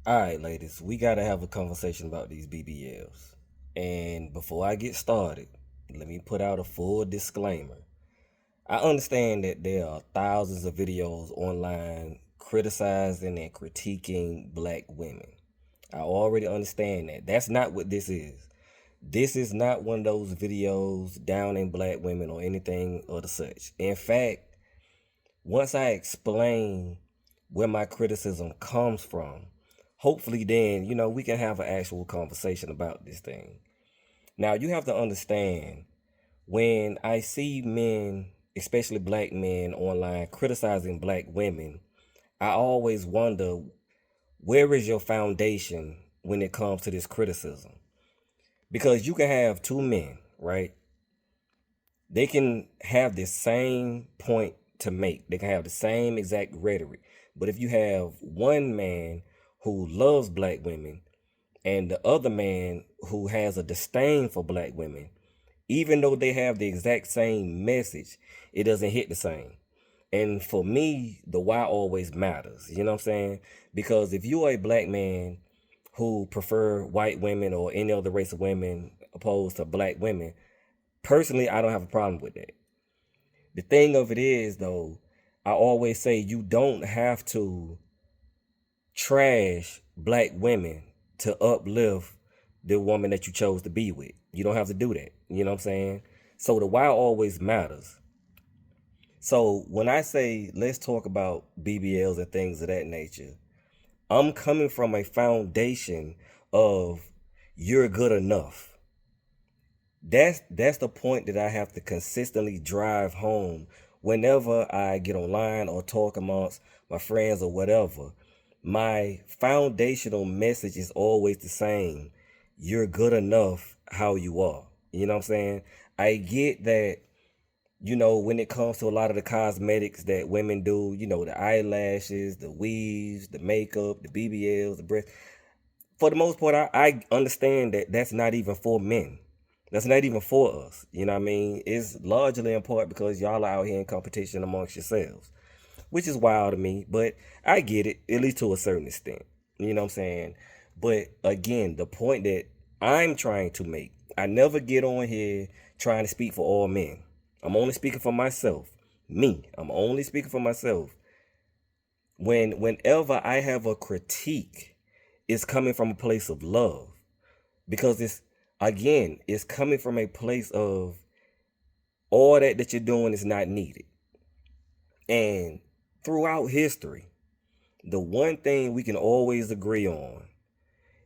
All right, ladies, we got to have a conversation about these BBLs. And before I get started, let me put out a full disclaimer. I understand that there are thousands of videos online criticizing and critiquing black women. I already understand that. That's not what this is. This is not one of those videos downing black women or anything of the such. In fact, once I explain where my criticism comes from, hopefully then, we can have an actual conversation about this thing. Now, you have to understand when I see men, especially black men online criticizing black women, I always wonder, where is your foundation when it comes to this criticism? Because you can have two men, right? They can have the same point to make. They can have the same exact rhetoric. But if you have one man who loves black women and the other man who has a disdain for black women, even though they have the exact same message, it doesn't hit the same. And for me, the why always matters. You know what I'm saying? Because if you are a black man who prefer white women or any other race of women opposed to black women, personally, I don't have a problem with that. The thing of it is, though, I always say you don't have to trash black women to uplift the woman that you chose to be with. You don't have to do that. You know what I'm saying? So the why always matters. So when I say let's talk about BBLs and things of that nature, I'm coming from a foundation of you're good enough. That's the point that I have to consistently drive home whenever I get online or talk amongst my friends or whatever. My foundational message is always the same. You're good enough how you are. You know what I'm saying? I get that, when it comes to a lot of the cosmetics that women do, the eyelashes, the weaves, the makeup, the BBLs, the breath. For the most part, I understand that that's not even for men. That's not even for us. You know what I mean? It's largely in part because y'all are out here in competition amongst yourselves, which is wild to me, but I get it, at least to a certain extent. You know what I'm saying? But again, the point that I'm trying to make, I never get on here trying to speak for all men. I'm only speaking for myself. Me. I'm only speaking for myself. Whenever I have a critique, it's coming from a place of love. Because it's coming from a place of all that you're doing is not needed. And throughout history, the one thing we can always agree on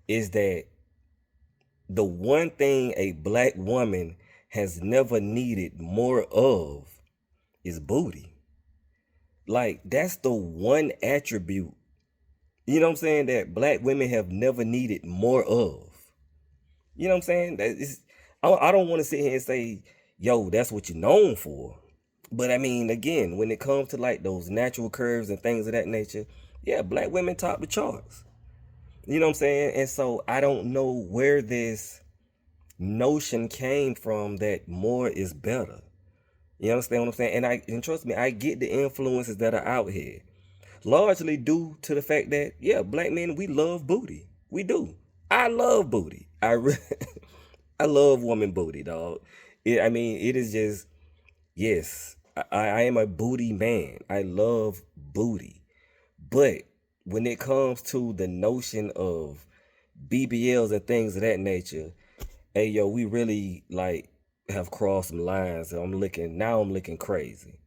is that the one thing a black woman has never needed more of is booty. Like, that's the one attribute, you know what I'm saying, that black women have never needed more of. You know what I'm saying? I don't want to sit here and say, yo, that's what you're known for. But I mean, again, when it comes to like those natural curves and things of that nature, yeah, black women top the charts. You know what I'm saying? And so I don't know where this notion came from that more is better. You understand what I'm saying? And trust me, I get the influences that are out here. Largely due to the fact that, yeah, black men, we love booty. We do. I love booty. I love woman booty, dog. It is just, yes, I am a booty man. I love booty. But when it comes to the notion of BBLs and things of that nature, hey yo, we really like have crossed some lines. And I'm looking crazy.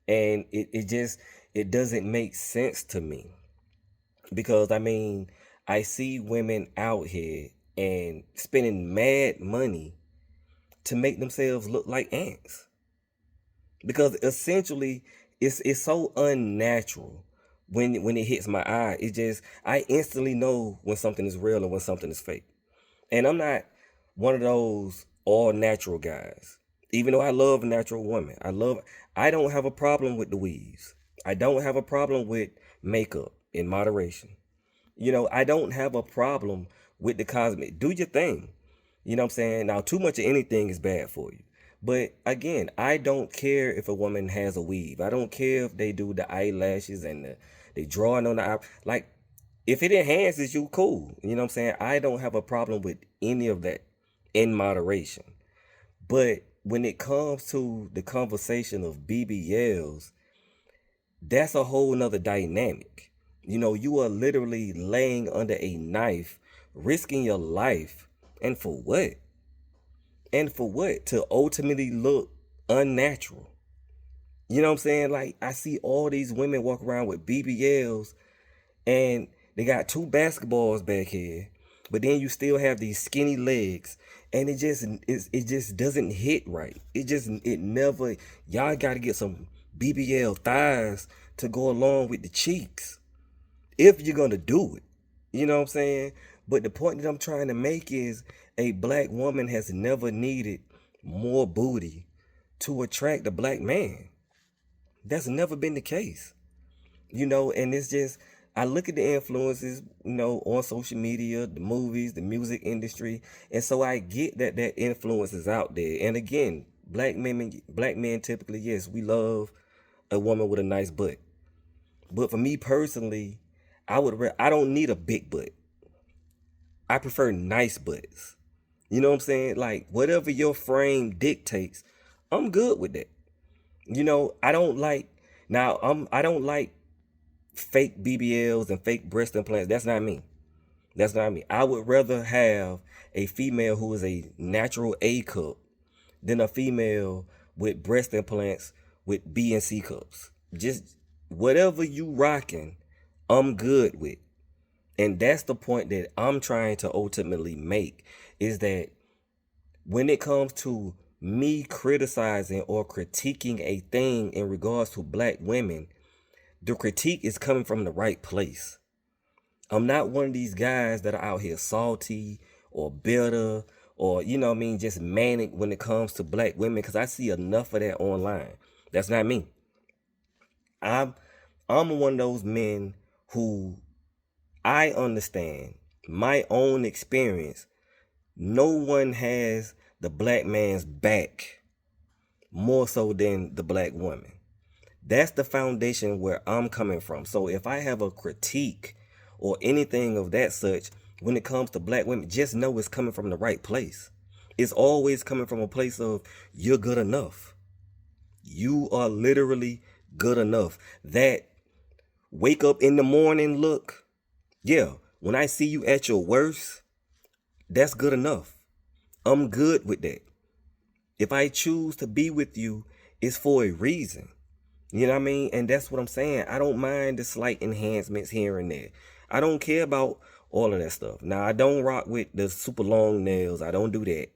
And it doesn't make sense to me. Because I see women out here and spending mad money to make themselves look like ants. Because essentially it's so unnatural when it hits my eye. I instantly know when something is real and when something is fake. And I'm not one of those all natural guys. Even though I love natural women. I don't have a problem with the weaves. I don't have a problem with makeup in moderation. I don't have a problem with the cosmetic. Do your thing. You know what I'm saying? Now, too much of anything is bad for you. But again, I don't care if a woman has a weave. I don't care if they do the eyelashes and they drawing on the eye. Like, If it enhances you, cool. You know what I'm saying? I don't have a problem with any of that in moderation. But when it comes to the conversation of BBLs, that's a whole nother dynamic. You know, you are literally laying under a knife, risking your life. And for what? And for what? To ultimately look unnatural. You know what I'm saying? Like, I see all these women walk around with BBLs and they got two basketballs back here, but then you still have these skinny legs, and it just doesn't hit right. It never. Y'all got to get some BBL thighs to go along with the cheeks if you're gonna do it. You know what I'm saying? But the point that I'm trying to make is a black woman has never needed more booty to attract a black man. That's never been the case. And it's just, I look at the influences, on social media, the movies, the music industry, and so I get that that influence is out there. And again, black men typically, yes, we love a woman with a nice butt. But for me personally, I don't need a big butt. I prefer nice butts. You know what I'm saying? Like, whatever your frame dictates, I'm good with that. I don't like, I don't like fake BBLs and fake breast implants. That's not me. That's not me. I would rather have a female who is a natural A cup than a female with breast implants with B and C cups. Just whatever you rocking, I'm good with. And that's the point that I'm trying to ultimately make, is that when it comes to me criticizing or critiquing a thing in regards to black women, the critique is coming from the right place. I'm not one of these guys that are out here salty or bitter or, just manic when it comes to black women, because I see enough of that online. That's not me. I'm I'm one of those men who, I understand my own experience. No one has the black man's back more so than the black woman. That's the foundation where I'm coming from. So if I have a critique or anything of that such when it comes to black women, just know it's coming from the right place. It's always coming from a place of, you're good enough. You are literally good enough. That wake up in the morning look, yeah, when I see you at your worst, that's good enough. I'm good with that. If I choose to be with you, it's for a reason. You know what I mean? And that's what I'm saying. I don't mind the slight enhancements here and there. I don't care about all of that stuff. Now, I don't rock with the super long nails. I don't do that.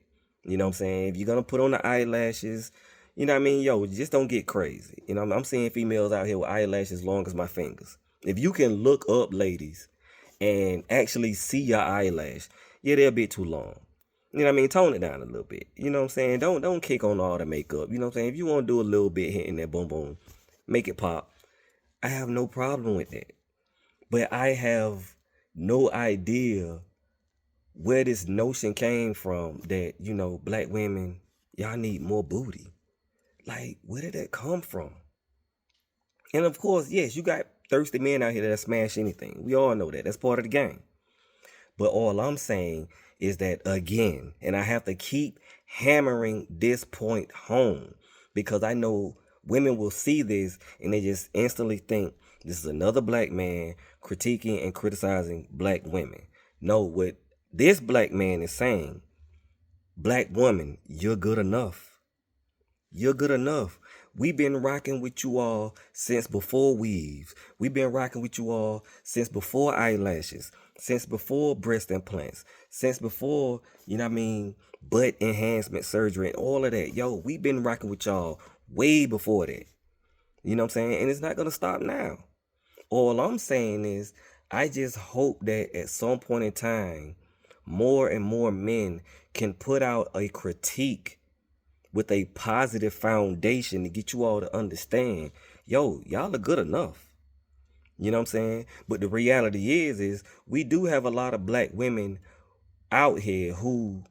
You know what I'm saying? If you're going to put on the eyelashes, you know what I mean? Yo, just don't get crazy. I'm seeing females out here with eyelashes long as my fingers. If you can look up, ladies, and actually see your eyelash, yeah, they're a bit too long. You know what I mean? Tone it down a little bit. You know what I'm saying? Don't kick on all the makeup. You know what I'm saying? If you want to do a little bit hitting that boom boom, make it pop. I have no problem with that. But I have no idea where this notion came from that, black women, y'all need more booty. Like, where did that come from? And of course, yes, you got thirsty men out here that smash anything. We all know that. That's part of the game. But all I'm saying is that, again, and I have to keep hammering this point home, because I know women will see this and they just instantly think this is another black man critiquing and criticizing black women. No, what this black man is saying, black woman, you're good enough. You're good enough. We've been rocking with you all since before weaves. We've been rocking with you all since before eyelashes, since before breast implants, since before, butt enhancement surgery and all of that. Yo, we've been rocking with y'all way before that. You know what I'm saying? And it's not going to stop now. All I'm saying is, I just hope that at some point in time, more and more men can put out a critique with a positive foundation to get you all to understand, yo, y'all are good enough. You know what I'm saying? But the reality is we do have a lot of black women out here who,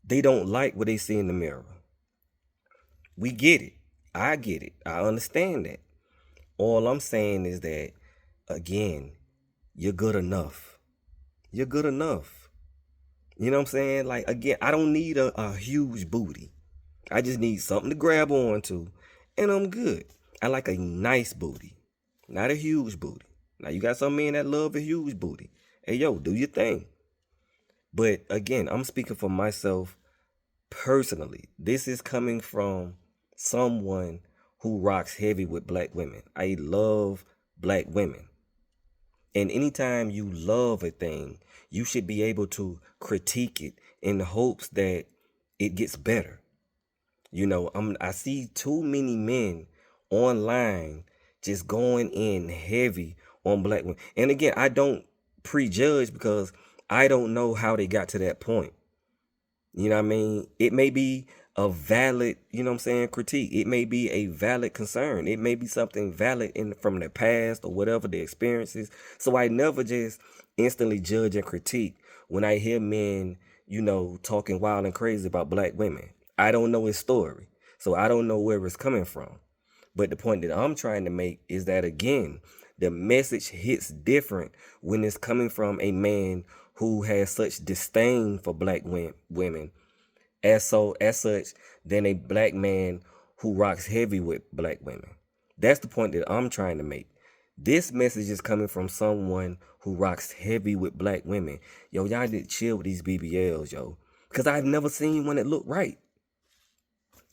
they don't like what they see in the mirror. We get it. I get it. I understand that. All I'm saying is that, again, you're good enough. You're good enough. You know what I'm saying? Like, again, I don't need a huge booty. I just need something to grab onto, and I'm good. I like a nice booty, not a huge booty. Now, you got some men that love a huge booty. Hey, yo, do your thing. But again, I'm speaking for myself personally. This is coming from someone who rocks heavy with black women. I love black women. And anytime you love a thing, you should be able to critique it in the hopes that it gets better. You know, I see too many men online just going in heavy on black women. And again, I don't prejudge because I don't know how they got to that point. You know what I mean? It may be a valid, you know what I'm saying, critique. It may be a valid concern. It may be something valid from the past or whatever the experiences. So I never just instantly judge and critique when I hear men, you know, talking wild and crazy about black women. I don't know his story. So I don't know where it's coming from. But the point that I'm trying to make is that, again, the message hits different when it's coming from a man who has such disdain for black women as such than a black man who rocks heavy with black women. That's the point that I'm trying to make. This message is coming from someone who rocks heavy with black women. Yo, y'all need to chill with these BBLs, yo. Because I've never seen one that looked right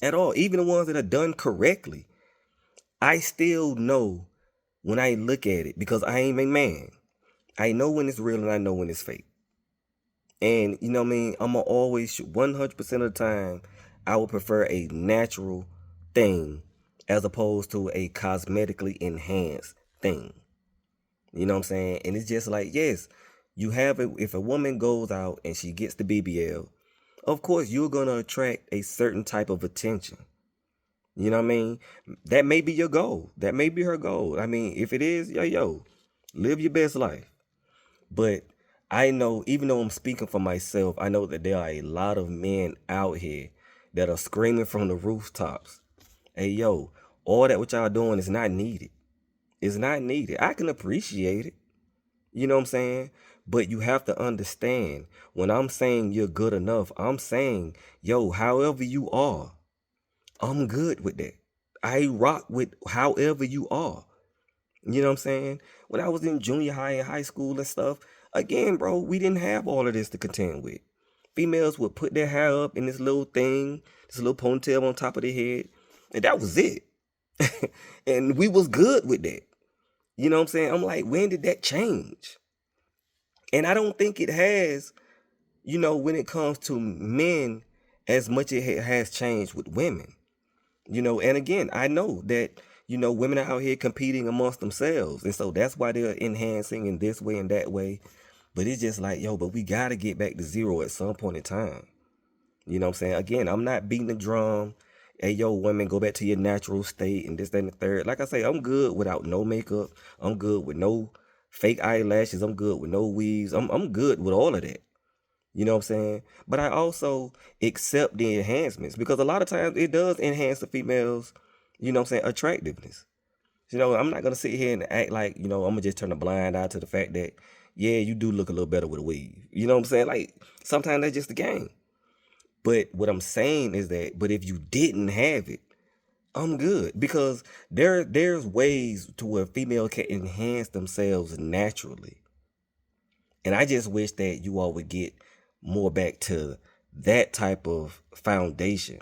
at all. Even the ones that are done correctly. I still know when I look at it, because I ain't a man. I know when it's real and I know when it's fake. And you know what I mean? I'm going to always, 100% of the time, I would prefer a natural thing as opposed to a cosmetically enhanced thing. You know what I'm saying? And it's just like, yes, you have it. If a woman goes out and she gets the BBL, of course, you're going to attract a certain type of attention. You know what I mean? That may be your goal. That may be her goal. I mean, if it is, yo, live your best life. But I know, even though I'm speaking for myself, I know that there are a lot of men out here that are screaming from the rooftops. Hey, yo, all that what y'all doing is not needed. It's not needed. I can appreciate it. You know what I'm saying? But you have to understand, when I'm saying you're good enough, I'm saying, yo, however you are, I'm good with that. I rock with however you are. You know what I'm saying? When I was in junior high and high school and stuff, again, bro, we didn't have all of this to contend with. Females would put their hair up in this little thing, this little ponytail on top of their head, and that was it. And we was good with that. You know what I'm saying? I'm like, when did that change? And I don't think it has, you know, when it comes to men as much as it has changed with women. You know, and again, I know that, you know, women are out here competing amongst themselves. And so that's why they're enhancing in this way and that way. But it's just like, yo, but we got to get back to zero at some point in time. You know what I'm saying? Again, I'm not beating the drum. Hey, yo, women, go back to your natural state and this, that, and the third. Like I say, I'm good without no makeup. I'm good with no fake eyelashes. I'm good with no weaves. I'm good with all of that. You know what I'm saying? But I also accept the enhancements because a lot of times it does enhance the female's, you know what I'm saying, attractiveness. You know, I'm not going to sit here and act like, you know, I'm going to just turn a blind eye to the fact that, yeah, you do look a little better with a weave. You know what I'm saying? Like, sometimes that's just the game. But what I'm saying is that, but if you didn't have it, I'm good because there's ways to where female can enhance themselves naturally. And I just wish that you all would get more back to that type of foundation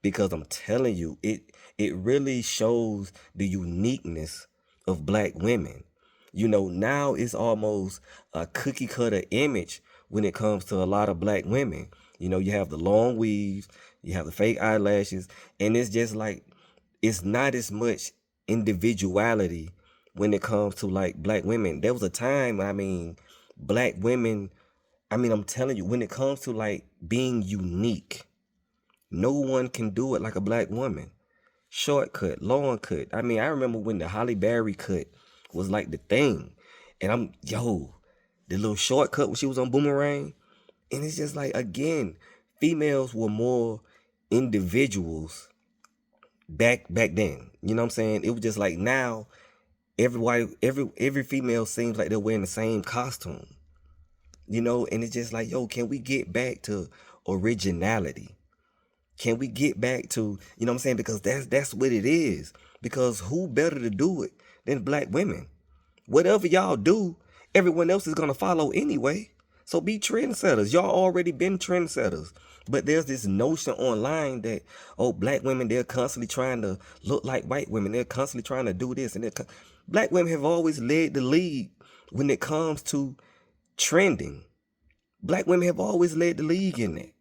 because I'm telling you, it really shows the uniqueness of black women. You know, now it's almost a cookie cutter image when it comes to a lot of black women. You know, you have the long weaves, you have the fake eyelashes, and it's just like it's not as much individuality when it comes to like black women. There was a time, I mean, black women, I mean, I'm telling you, when it comes to like being unique, no one can do it like a black woman. Shortcut, long cut. I mean, I remember when the Holly Berry cut was like the thing. And the little shortcut when she was on Boomerang. And it's just like, again, females were more individuals back then. You know what I'm saying? It was just like now every female seems like they're wearing the same costume. You know, and it's just like, yo, can we get back to originality? Can we get back to, you know what I'm saying? Because that's what it is. Because who better to do it than black women? Whatever y'all do, everyone else is gonna follow anyway. So be trendsetters. Y'all already been trendsetters. But there's this notion online that, oh, black women, they're constantly trying to look like white women. They're constantly trying to do this. And black women have always led the league when it comes to trending. Black women have always led the league in that.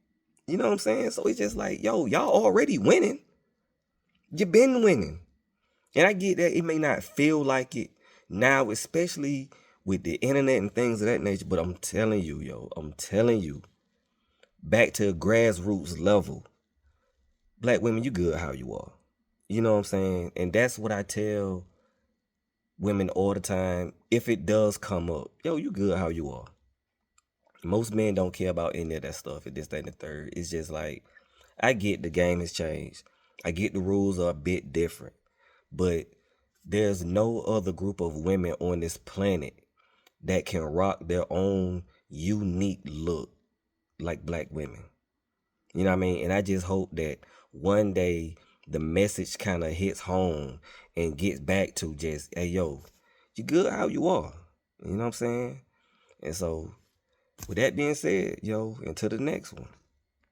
You know what I'm saying? So it's just like, yo, y'all already winning. You been winning. And I get that it may not feel like it now, especially with the internet and things of that nature. But I'm telling you, yo, back to grassroots level, black women, you good how you are. You know what I'm saying? And that's what I tell women all the time. If it does come up, yo, you good how you are. Most men don't care about any of that stuff. It this, that, and the third. It's just like, I get the game has changed. I get the rules are a bit different. But there's no other group of women on this planet that can rock their own unique look like black women. You know what I mean? And I just hope that one day the message kind of hits home and gets back to just, hey, yo, you good how you are. You know what I'm saying? And so, with that being said, yo, until the next one.